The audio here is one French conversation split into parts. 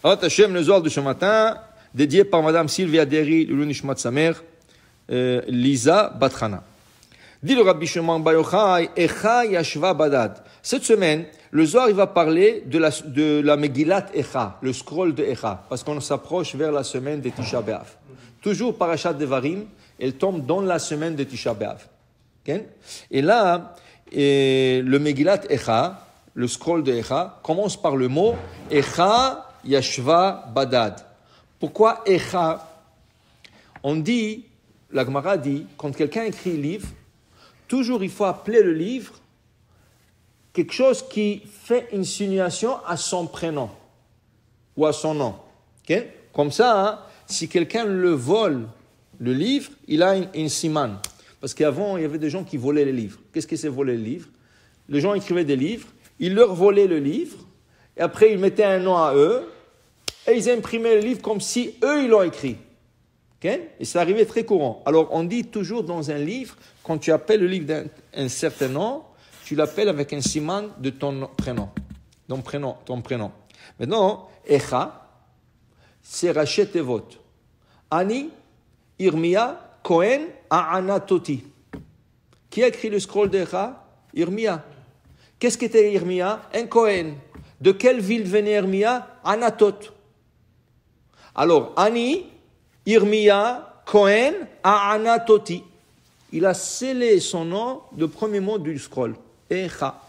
Hashem, le Zohar de ce matin, dédié par Madame Sylvia Derry, le Nishmat sa mère, Lisa Batrana. Dit le Rabbi Shimon Bar Yochai, Echa Yashva Badad. Cette semaine, le Zohar il va parler de la Megillat Echa, le scroll de Echa, parce qu'on s'approche vers la semaine de Tisha B'Av. Toujours Parashat Devarim, elle tombe dans la semaine de Tisha B'Av. Okay? Et là, le Megillat Echa, le scroll de Echa, commence par le mot Echa Yashva Badad. Pourquoi Echa? On dit, la Gemara dit, quand quelqu'un écrit un livre, toujours il faut appeler le livre quelque chose qui fait insinuation à son prénom ou à son nom. Okay? Comme ça, hein, si quelqu'un le vole, le livre, il a une siman. Parce qu'avant, il y avait des gens qui volaient les livres. Qu'est-ce que c'est voler le livre? Les gens écrivaient des livres, ils leur volaient le livre, et après ils mettaient un nom à eux, et ils imprimaient le livre comme si eux, ils l'ont écrit. Okay? Et ça arrivait très courant. Alors, on dit toujours dans un livre, quand tu appelles le livre d'un certain nom, tu l'appelles avec un siman de ton prénom. Ton prénom. Maintenant, Echa, c'est Rachet Tevot. Ani, Irmia, Cohen, Aanatoti. Qui a écrit le scroll d'Echa? Irmia. Qu'est-ce qu'était Irmia? Un Cohen. De quelle ville venait Irmia? Anatot. Alors, Ani, Irmia, Cohen, Aanatoti. Il a scellé son nom, le premier mot du scroll. Echa.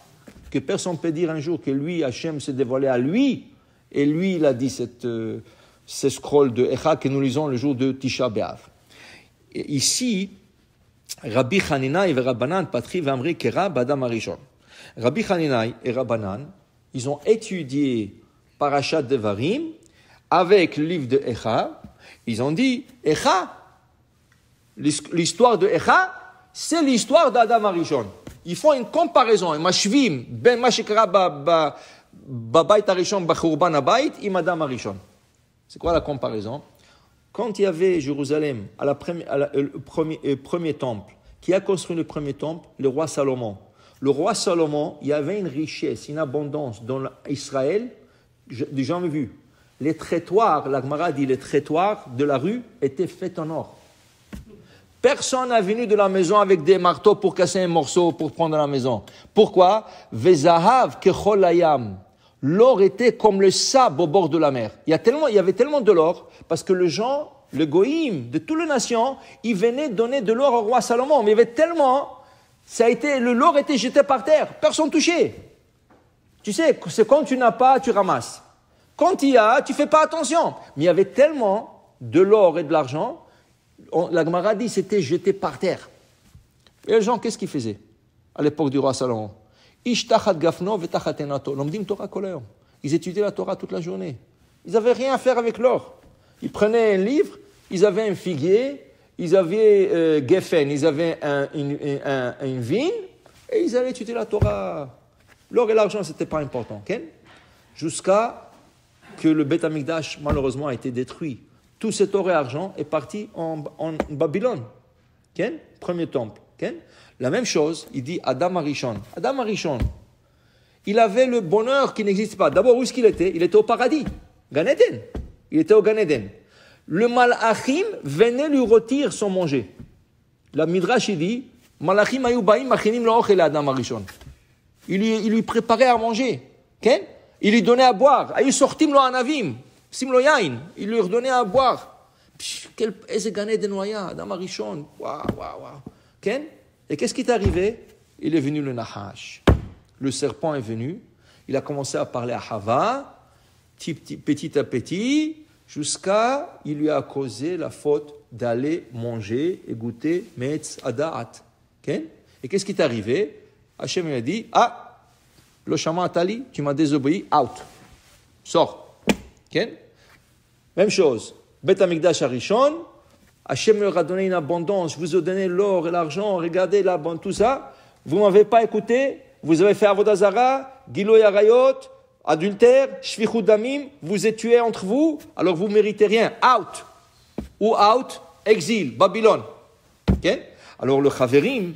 Que personne ne peut dire un jour que lui, Hachem, s'est dévoilé à lui. Et lui, il a dit ce scroll de Echa que nous lisons le jour de Tisha B'Av. Et ici, Rabbi Hanina et Rabbanan, Patri Vamri Kera, Badam Arishon. Rabbi Hanina et Rabbanan, ils ont étudié Parashat Devarim avec le livre de Echa. Ils ont dit, Echa, l'histoire de Echa, c'est l'histoire d'Adam Arishon. Ils font une comparaison. Mashvim, ben Mashikra Babait Arishon, Bachurban Abayt, im Adam Arishon. C'est quoi la comparaison? Quand il y avait Jérusalem, le premier temple, qui a construit le premier temple? Le roi Salomon. Le roi Salomon, il y avait une richesse, une abondance dans Israël, j'ai jamais vu. Les trottoirs, la Gemara dit, les trottoirs de la rue étaient faits en or. Personne n'est venu de la maison avec des marteaux pour casser un morceau, pour prendre la maison. Pourquoi? Vezahav kechol hayam. L'or était comme le sable au bord de la mer. Il y avait tellement de l'or, parce que le goïm de toutes les nations, ils venaient donner de l'or au roi Salomon. Mais il y avait tellement, l'or était jeté par terre, personne touchait. Tu sais, c'est quand tu n'as pas, tu ramasses. Quand il y a, tu fais pas attention. Mais il y avait tellement de l'or et de l'argent, la Gemara dit c'était jeté par terre. Et les gens, qu'est-ce qu'ils faisaient à l'époque du roi Salomon? Ils étudiaient la Torah toute la journée. Ils n'avaient rien à faire avec l'or. Ils prenaient un livre, ils avaient un figuier, ils avaient Geffen, ils avaient une vigne, et ils allaient étudier la Torah. L'or et l'argent, ce n'était pas important. Okay? Jusqu'à que le Beth Amikdash, malheureusement, a été détruit. Tout cet or et argent est parti en Babylone. Okay? Premier temple. Okay? La même chose, il dit Adam Arishon. Adam Arishon, il avait le bonheur qui n'existe pas. D'abord, où est-ce qu'il était? Il était au paradis. Gan Eden. Il était au Gan Eden. Le Malachim venait lui retirer son manger. La Midrash, il dit Malachim ayubaim machinim lo'ochel Adam Arishon. Il lui préparait à manger. Okay? Il lui donnait à boire. Il sortim lo anavim. Sim lo yain. Il lui redonnait à boire. Quel Gan Eden noya, Adam Arishon. Waouh. Okay? Et qu'est-ce qui est arrivé? Il est venu le Nahash. Le serpent est venu. Il a commencé à parler à Hava, petit à petit, jusqu'à il lui a causé la faute d'aller manger et goûter Metz Adaat. Okay? Et qu'est-ce qui est arrivé? Hachem lui a dit, le Shama Atali, tu m'as désobéi, out. Sors. Okay? Même chose. Bet Amikdash Arishon, Hachem leur a donné une abondance, je vous ai donné l'or et l'argent, regardez là, tout ça. Vous ne m'avez pas écouté, vous avez fait Avodah Zara, Giloy Arayot, adultère, Shvichut Damim, vous êtes tués entre vous, alors vous ne méritez rien. Out. Ou out, exil, Babylone. Okay? Alors le Chaverim,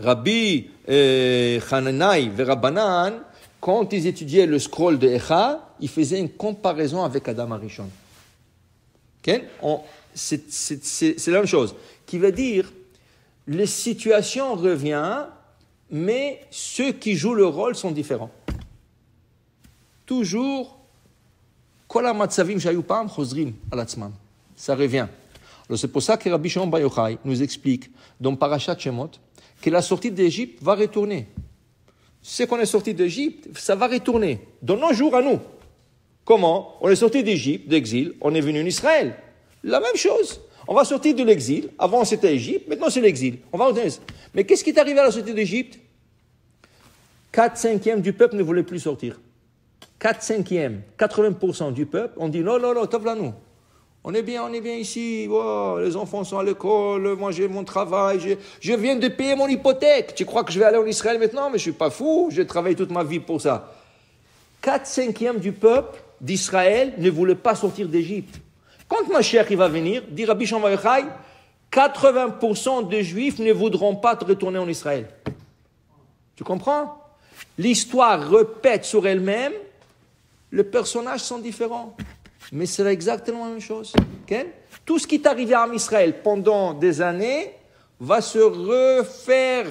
Rabbi Hananai et Rabbanan, quand ils étudiaient le scroll de Echa, ils faisaient une comparaison avec Adam Arishon. Okay? C'est la même chose. Qui veut dire, les situations reviennent, mais ceux qui jouent le rôle sont différents. Toujours, Kol hamatzavim shayu pa'am chozrim al atzmam. Ça revient. Alors c'est pour ça que Rabbi Shimon Bar Yochai nous explique dans Parashat Shemot que la sortie d'Égypte va retourner. C'est qu'on est sorti d'Égypte, ça va retourner. Dans nos jours à nous. Comment? On est sorti d'Égypte, d'exil, on est venu en Israël. La même chose. On va sortir de l'exil. Avant c'était Égypte, maintenant c'est l'exil. On va retourner. Mais qu'est-ce qui est arrivé à la sortie d'Égypte? 4/5 du peuple ne voulait plus sortir. 4/5, 80% du peuple, on dit non, top là nous. On est bien ici, wow, les enfants sont à l'école, moi j'ai mon travail, je viens de payer mon hypothèque. Tu crois que je vais aller en Israël maintenant? Mais je ne suis pas fou, j'ai travaillé toute ma vie pour ça. 4/5 du peuple d'Israël ne voulait pas sortir d'Égypte. Quand Mashiach va venir, dit Rabbi Shimon Bar Yochai, 80% des Juifs ne voudront pas retourner en Israël. Tu comprends? L'histoire répète sur elle-même, les personnages sont différents. Mais c'est exactement la même chose. Okay? Tout ce qui est arrivé à Israël pendant des années va se refaire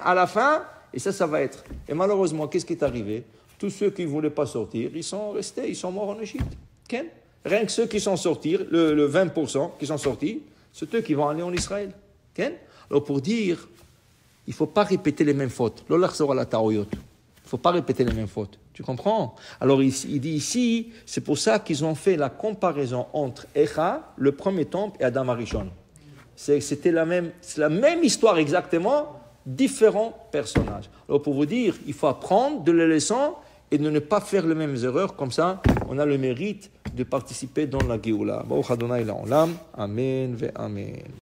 à la fin, et ça va être. Et malheureusement, qu'est-ce qui est arrivé? Tous ceux qui ne voulaient pas sortir, ils sont restés, ils sont morts en Égypte. Okay? Rien que ceux qui sont sortis, le 20% qui sont sortis, c'est eux qui vont aller en Israël. Okay? Alors pour dire, il ne faut pas répéter les mêmes fautes. Il ne faut pas répéter les mêmes fautes. Tu comprends? Alors il dit ici, c'est pour ça qu'ils ont fait la comparaison entre Echa, le premier temple, et Adam Arishon. C'est la même histoire exactement, différents personnages. Alors pour vous dire, il faut apprendre de les leçons et de ne pas faire les mêmes erreurs. Comme ça, on a le mérite de participer dans la Géoula. Baruch Adonai La'olam. Amen ve Amen.